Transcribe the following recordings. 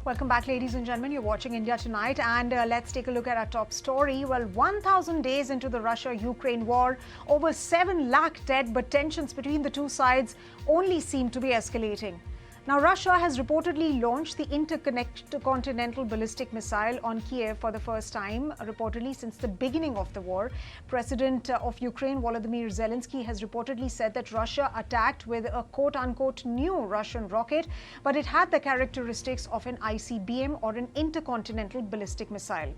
Welcome back, ladies and gentlemen. You're watching India Tonight, and let's take a look at our top story. Well, 1,000 days into the Russia-Ukraine war, over 7 lakh dead, but tensions between the two sides only seem to be escalating. Now, Russia has reportedly launched the Intercontinental Ballistic Missile on Kiev for the first time, reportedly since the beginning of the war. President of Ukraine, Volodymyr Zelensky, has reportedly said that Russia attacked with a quote-unquote new Russian rocket, but it had the characteristics of an ICBM or an Intercontinental Ballistic Missile.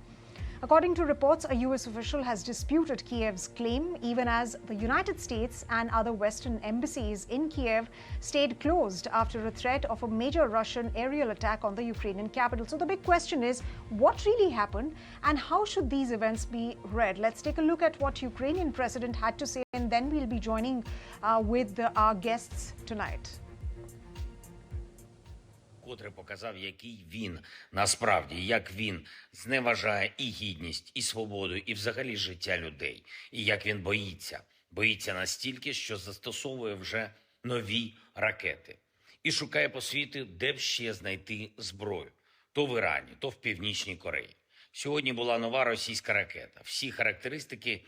According to reports, a US official has disputed Kiev's claim, even as the United States and other Western embassies in Kiev stayed closed after a threat of a major Russian aerial attack on the Ukrainian capital. So the big question is, what really happened and how should these events be read? Let's take a look at what Ukrainian president had to say, and then we'll be joining with our guests tonight. Котре показав, який він насправді, як він зневажає і гідність, і свободу, і взагалі життя людей, і як він боїться настільки, що застосовує вже нові ракети і шукає по світу, де б ще знайти зброю, то в Ірані, то в Північній Кореї. Сьогодні була нова російська ракета. Всі характеристики: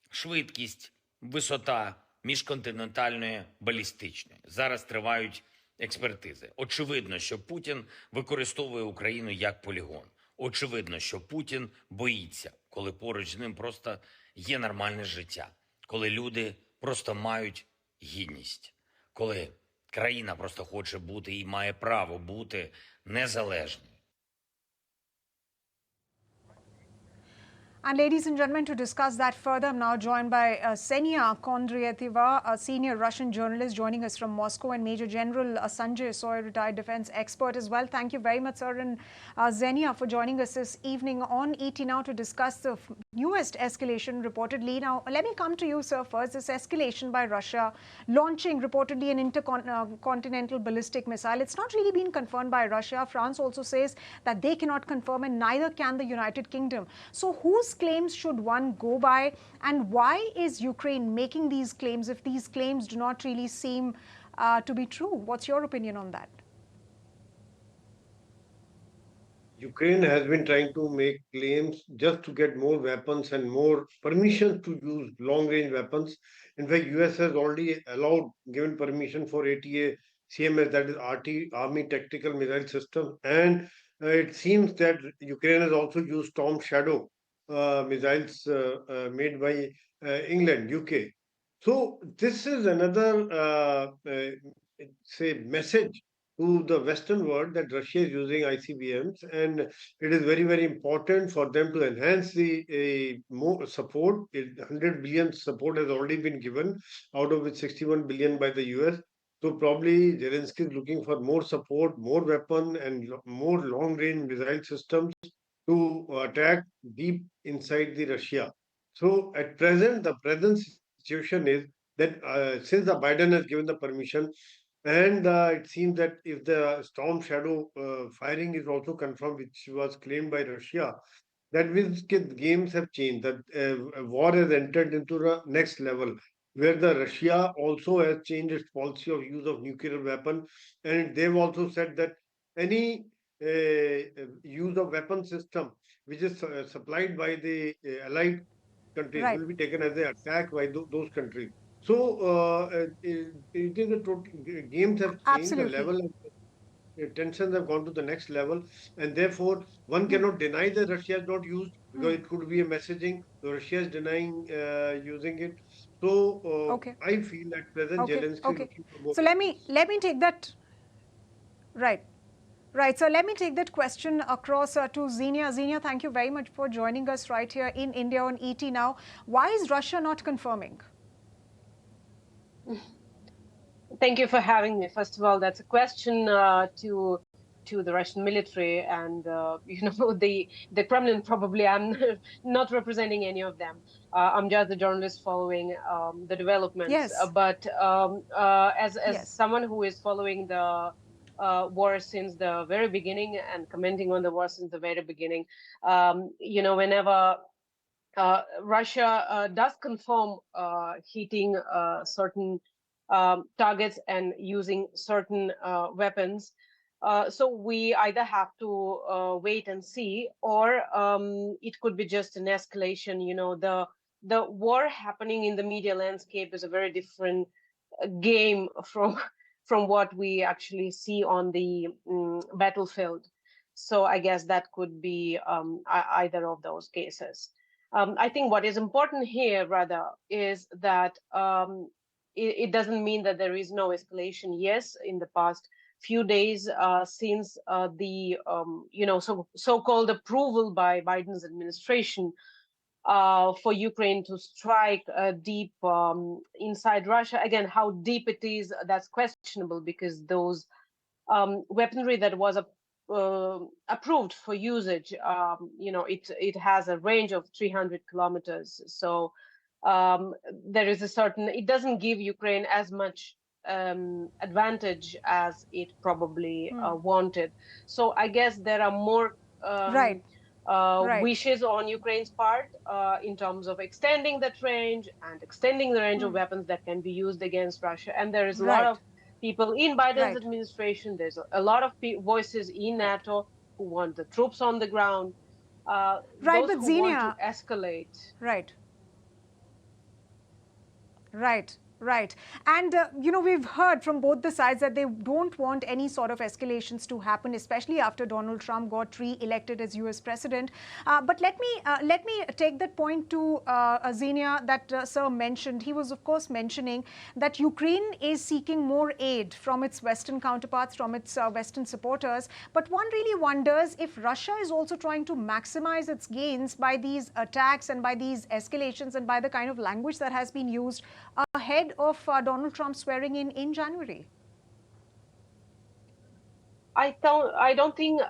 швидкість, висота міжконтинентальної балістичної. Зараз тривають експертизи. Очевидно, що Путін використовує Україну як полігон. Очевидно, що Путін боїться, коли поруч з ним просто є нормальне життя, коли люди просто мають гідність, коли країна просто хоче бути і має право бути незалежною. And ladies and gentlemen, to discuss that further, I'm now joined by Ksenia Kondryateva, a senior Russian journalist joining us from Moscow, and Major General Sanjay Soy, retired defense expert as well. Thank you very much, sir, and Ksenia, for joining us this evening on ET Now to discuss the newest escalation reportedly. Now, let me come to you, sir, first. This escalation by Russia, launching reportedly an intercontinental ballistic missile. It's not really been confirmed by Russia. France also says that they cannot confirm, and neither can the United Kingdom. So whose claims should one go by, and why is Ukraine making these claims if these claims do not really seem to be true? What's your opinion on that? Ukraine has been trying to make claims just to get more weapons and more permission to use long-range weapons. In fact, US has already given permission for ATA CMS, that is Army Tactical Missile System, and it seems that Ukraine has also used Storm Shadow missiles made by England, UK. So this is another, say, message to the Western world that Russia is using ICBMs, and it is very, very important for them to enhance the more support. 100 billion support has already been given, out of which 61 billion by the US. So probably Zelensky is looking for more support, more weapon, and more long-range missile systems to attack deep inside the Russia. So at present, the present situation is that since the Biden has given the permission, and it seems that if the Storm Shadow firing is also confirmed, which was claimed by Russia, that means games have changed. That war has entered into the next level, where the Russia also has changed its policy of use of nuclear weapon, and they've also said that any use of weapon system which is supplied by the allied countries will be taken as an attack by those countries. So it is a total, games have changed. Absolutely. The level of tensions have gone to the next level, and therefore one cannot deny that Russia has not used, because it could be a messaging. So Russia is denying using it. So I feel that President Zelensky. So let me take that. Right. So let me take that question across to Xenia. Xenia, thank you very much for joining us right here in India on ET Now. Why is Russia not confirming? Thank you for having me. First of all, that's a question to the Russian military, and the Kremlin. Probably, I'm not representing any of them. I'm just a journalist following the developments. Yes. But as someone who is following the war since the very beginning and commenting on the war since the very beginning, whenever Russia does confirm hitting certain targets and using certain weapons, So we either have to wait and see, or it could be just an escalation. The war happening in the media landscape is a very different game from from what we actually see on the battlefield. So I guess that could be either of those cases. I think what is important here, rather, is that it doesn't mean that there is no escalation. Yes, in the past few days, since the so-called approval by Biden's administration for Ukraine to strike deep inside Russia. Again, how deep it is, that's questionable, because those weaponry that was approved for usage, it has a range of 300 kilometers. So there is a certain, it doesn't give Ukraine as much advantage as it probably wanted. So I guess there are more Right. Right. wishes on Ukraine's part in terms of extending that range and extending the range of weapons that can be used against Russia. And there is a lot Right. of people in Biden's Right. administration. There's a lot of voices in NATO who want the troops on the ground. Right, Those but who want Xenia, to escalate. right. Right, right. And, we've heard from both the sides that they don't want any sort of escalations to happen, especially after Donald Trump got re-elected as US president. But let me take that point to Xenia that Sir mentioned. He was, of course, mentioning that Ukraine is seeking more aid from its Western counterparts, from its Western supporters. But one really wonders if Russia is also trying to maximize its gains by these attacks and by these escalations and by the kind of language that has been used ahead of Donald Trump swearing in January. I don't think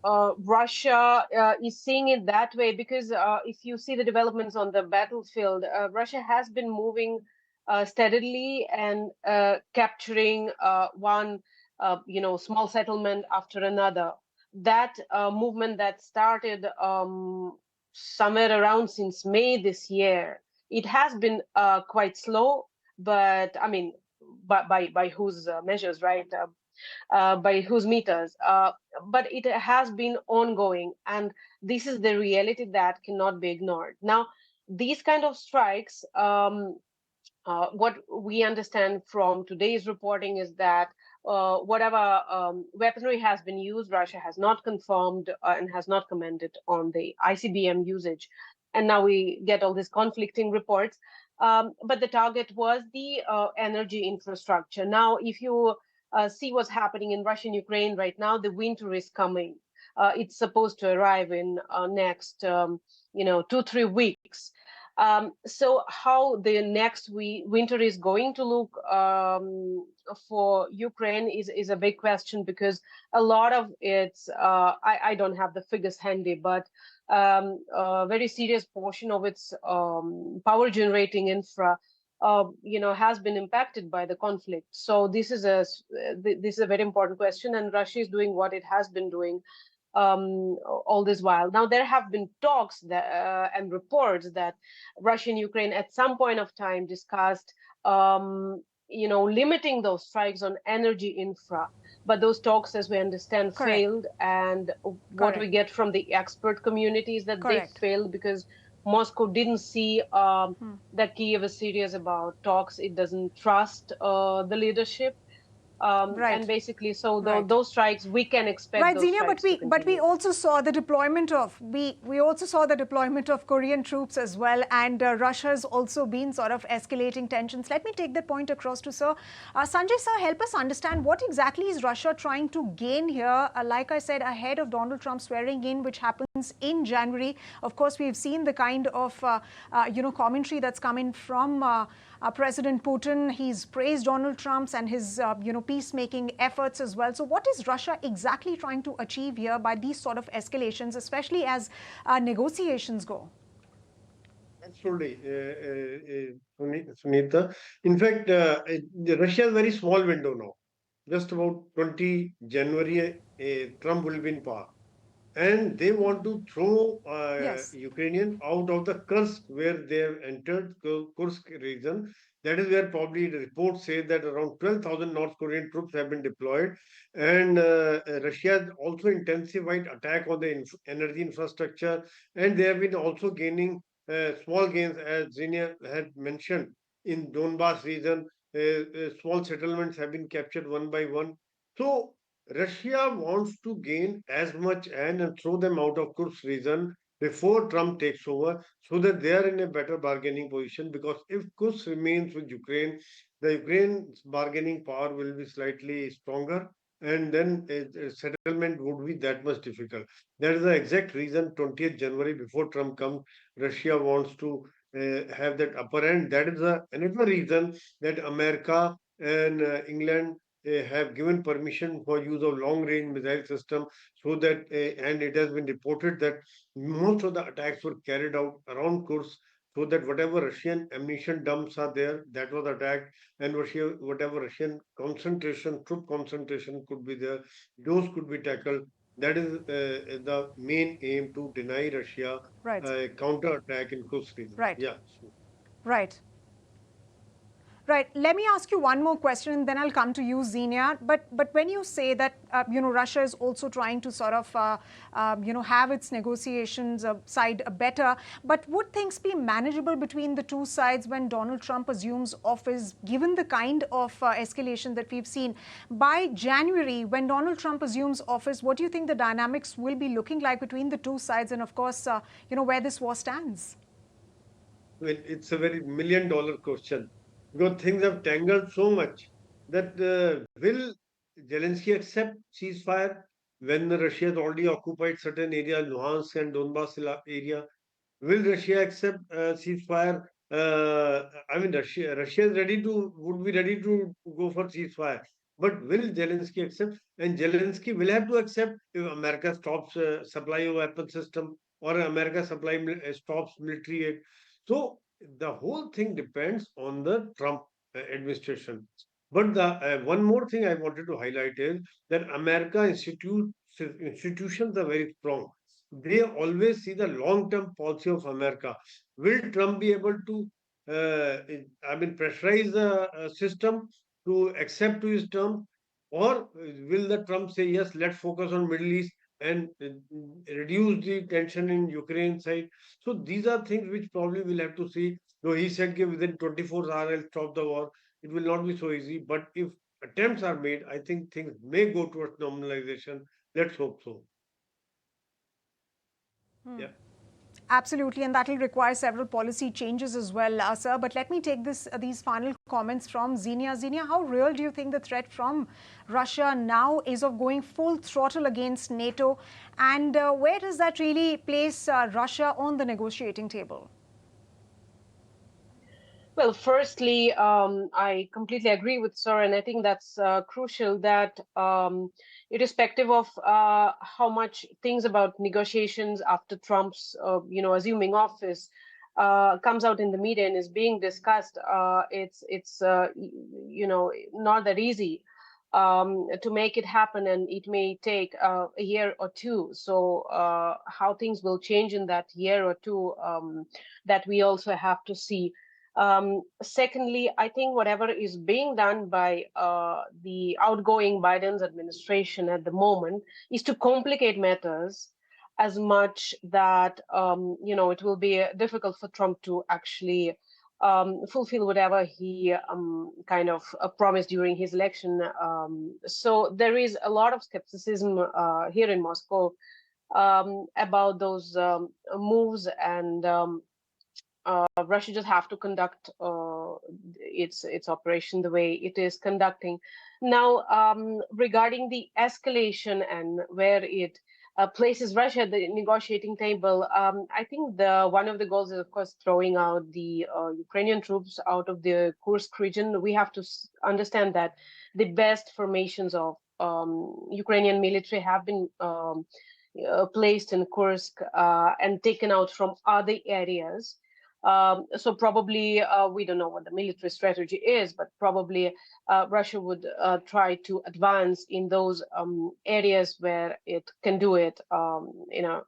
Russia is seeing it that way, because if you see the developments on the battlefield, Russia has been moving steadily and capturing one small settlement after another. That movement that started somewhere around since May this year, it has been quite slow, but I mean, by whose measures, right? By whose meters? But it has been ongoing, and this is the reality that cannot be ignored. Now, these kind of strikes, what we understand from today's reporting is that whatever weaponry has been used, Russia has not confirmed and has not commented on the ICBM usage. And now we get all these conflicting reports. But the target was the energy infrastructure. Now, if you see what's happening in Russia and Ukraine right now, the winter is coming. It's supposed to arrive in next 2-3 weeks. So how the next winter is going to look for Ukraine is a big question, because a lot of it's I don't have the figures handy, but a very serious portion of its power generating infra has been impacted by the conflict. So this is a very important question, and Russia is doing what it has been doing all this while. Now, there have been talks and reports that Russia and Ukraine at some point of time discussed limiting those strikes on energy infra. But those talks, as we understand, Correct. failed. And what we get from the expert community is that Correct. they failed because Moscow didn't see that Kyiv is serious about talks. It doesn't trust the leadership. Right. And basically, so Right. those strikes, we can expect Right, those Xenia, strikes but to continue. we also saw the deployment of Korean troops as well, and Russia has also been sort of escalating tensions. Let me take that point across to Sir. Sanjay, sir, help us understand what exactly is Russia trying to gain here, like I said, ahead of Donald Trump swearing in, which happens in January. Of course, we've seen the kind of commentary that's come in from President Putin. He's praised Donald Trump's and his peacemaking efforts as well. So what is Russia exactly trying to achieve here by these sort of escalations, especially as negotiations go? Absolutely, Sunita. In fact, Russia has a very small window now. Just about 20 January, Trump will be in power. And they want to throw Yes. Ukrainian out of the Kursk, where they have entered Kursk region, That is where probably the reports say that around 12,000 North Korean troops have been deployed. And Russia has also intensified attack on the energy infrastructure. And they have been also gaining small gains, as Zinia had mentioned, in Donbass region. Small settlements have been captured one by one. So Russia wants to gain as much and throw them out of Kursk region before Trump takes over, so that they are in a better bargaining position. Because if Kursk remains with Ukraine, the Ukraine's bargaining power will be slightly stronger, and then a settlement would be that much difficult. That is the exact reason 20th January, before Trump comes, Russia wants to have that upper end. That is another reason that America and England have given permission for use of long range missile system, so that and it has been reported that most of the attacks were carried out around Kursk, so that whatever Russian ammunition dumps are there, that was attacked, and whatever Russian concentration, troop concentration could be there, those could be tackled. That is the main aim, to deny Russia Right. counter attack in Kursk region. Right. Yeah. Right. Right. Let me ask you one more question, and then I'll come to you, Xenia. But when you say that Russia is also trying to sort of have its negotiations side better, but would things be manageable between the two sides when Donald Trump assumes office, given the kind of escalation that we've seen? By January, when Donald Trump assumes office, what do you think the dynamics will be looking like between the two sides, and of course, where this war stands? Well, it's a very $1 million question, because things have tangled so much that will Zelensky accept ceasefire when Russia has already occupied certain area, Luhansk and Donbass area? Will Russia accept ceasefire? I mean, Russia is would be ready to go for ceasefire. But will Zelensky accept? And Zelensky will have to accept if America stops supply of weapon system, or America stops military aid. So the whole thing depends on the Trump administration. But the one more thing I wanted to highlight is that institutions are very strong. They always see the long-term policy of America. Will Trump be able to, pressurize the system to accept to his terms, or will the Trump say yes, let's focus on Middle East and reduce the tension in Ukraine side? So these are things which probably we'll have to see. Though he said that within 24 hours I'll stop the war, it will not be so easy. But if attempts are made, I think things may go towards normalization. Let's hope so. Yeah. Absolutely, and that will require several policy changes as well, sir. But let me take these final comments from Xenia. Xenia, how real do you think the threat from Russia now is of going full throttle against NATO? And where does that really place Russia on the negotiating table? Well, firstly, I completely agree with Soren. I think that's crucial that irrespective of how much things about negotiations after Trump's, assuming office comes out in the media and is being discussed, it's not that easy to make it happen, and it may take a year or two. So how things will change in that year or two, that we also have to see. Secondly, I think whatever is being done by the outgoing Biden's administration at the moment is to complicate matters as much that it will be difficult for Trump to actually fulfill whatever he kind of promised during his election. So there is a lot of skepticism here in Moscow about those moves, and Russia just have to conduct its operation the way it is conducting. Now, regarding the escalation and where it places Russia at the negotiating table, I think one of the goals is, of course, throwing out the Ukrainian troops out of the Kursk region. We have to understand that the best formations of Ukrainian military have been placed in Kursk and taken out from other areas. So probably we don't know what the military strategy is, but probably Russia would try to advance in those areas where it can do it in a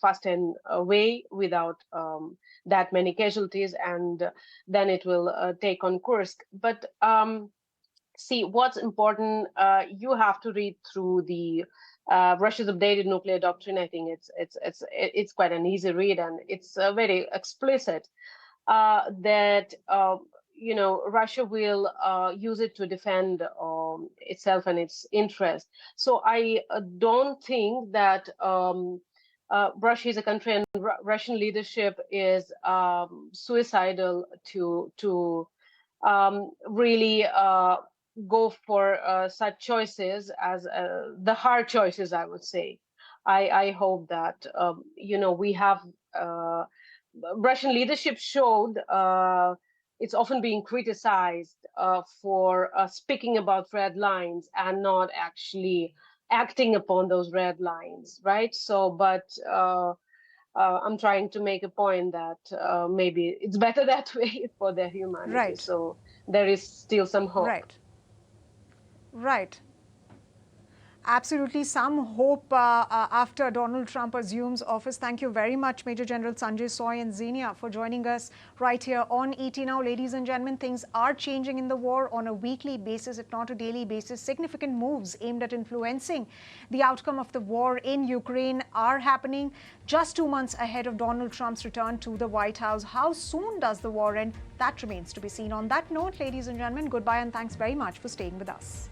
fast and way without that many casualties, and then it will take on Kursk. But see, what's important, you have to read through the Russia's updated nuclear doctrine. I think it's quite an easy read, and it's very explicit that Russia will use it to defend itself and its interest. So I don't think that Russia is a country, and Russian leadership is suicidal to really go for such choices as the hard choices, I would say. I hope that we have Russian leadership showed it's often being criticized for speaking about red lines and not actually acting upon those red lines, right? So, but I'm trying to make a point that maybe it's better that way for their humanity. Right. So there is still some hope. Right. Right. Absolutely some hope after Donald Trump assumes office. Thank you very much, Major General Sanjay Soy and Xenia, for joining us right here on ET Now. Ladies and gentlemen, things are changing in the war on a weekly basis, if not a daily basis. Significant moves aimed at influencing the outcome of the war in Ukraine are happening just 2 months ahead of Donald Trump's return to the White House. How soon does the war end? That remains to be seen. On that note, ladies and gentlemen, goodbye and thanks very much for staying with us.